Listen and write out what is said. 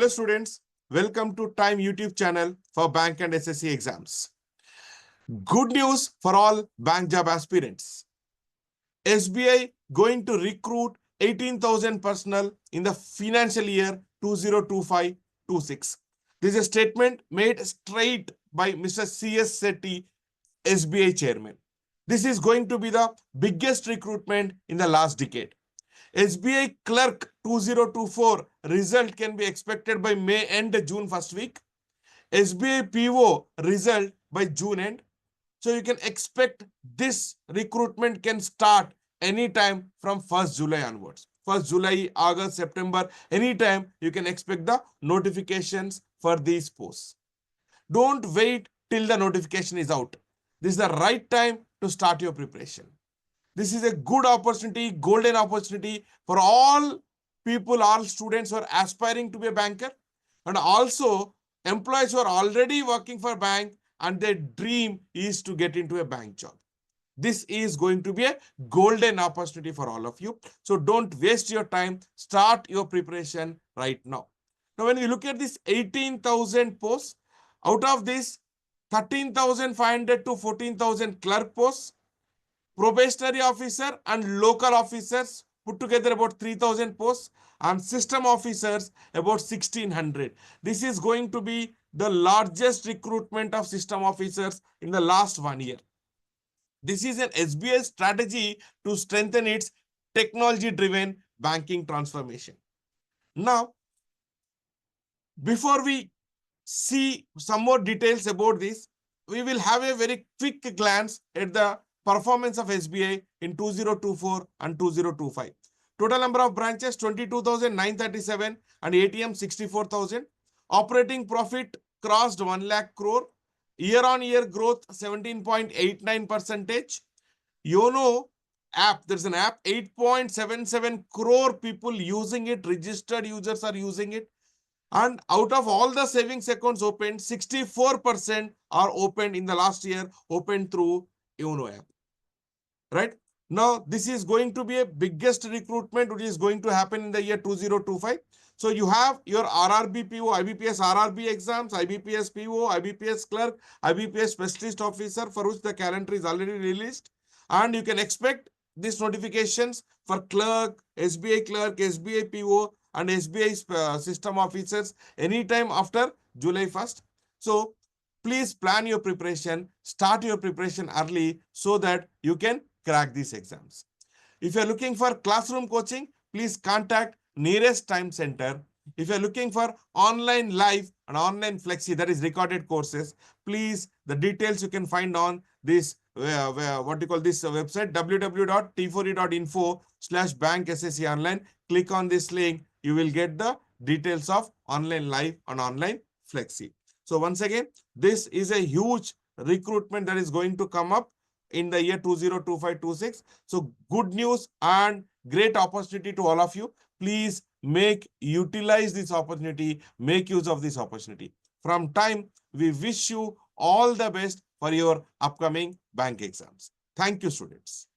Hello students, welcome to Time YouTube channel for bank and SSC exams. Good news for all bank job aspirants. SBI going to recruit 18,000 personnel in the financial year 2025-26. This is a statement made straight by Mr. C.S. Setty, SBI chairman. This is going to be the biggest recruitment in the last decade. SBI Clerk 2024 result can be expected by May end, June first week. SBI PO result by June end. So you can expect this recruitment can start anytime from 1st July onwards. 1st July, August, September, anytime you can expect the notifications for these posts. Don't wait till the notification is out. This is the right time to start your preparation. This is a good opportunity, golden opportunity for all people, all students who are aspiring to be a banker, and also employees who are already working for a bank and their dream is to get into a bank job. This is going to be a golden opportunity for all of you. So don't waste your time. Start your preparation right now. Now, when we look at this 18,000 posts, out of this 13,500 to 14,000 clerk posts, probationary officer and local officers put together about 3,000 posts, and system officers about 1,600. This is going to be the largest recruitment of system officers in the last 1 year. This is an SBI strategy to strengthen its technology-driven banking transformation. Now, before we see some more details about this, we will have a very quick glance at the performance of SBI in 2024 and 2025. Total number of branches 22,937 and ATM 64,000. Operating profit crossed 1 lakh crore. Year-on-year growth 17.89%. YONO app, there's an app, 8.77 crore people using it. Registered users are using it. And out of all the savings accounts opened, 64% are opened in the last year, opened through YONO app. Right? Now, this is going to be a biggest recruitment which is going to happen in the year 2025. So you have your RRBPO, IBPSRRB exams, IBPSPO, IBPS clerk, IBPS specialist officer, for which the calendar is already released. And you can expect these notifications for clerk, SBI clerk, SBI PO, and SBI system officers anytime after July 1st. So please plan your preparation, start your preparation early so that you can crack these exams. If you are looking for classroom coaching, please contact nearest time center. If you are looking for online live and online flexi, that is recorded courses, please, the details you can find on this website, www.t4e.info/bank-ssc-online. Click on this link. You will get the details of online live and online flexi. So once again, this is a huge recruitment that is going to come up in the year 2025-26. So good news and great opportunity to all of you. Please utilize this opportunity, make use of this opportunity. From Time, we wish you all the best for your upcoming bank exams. Thank you, students.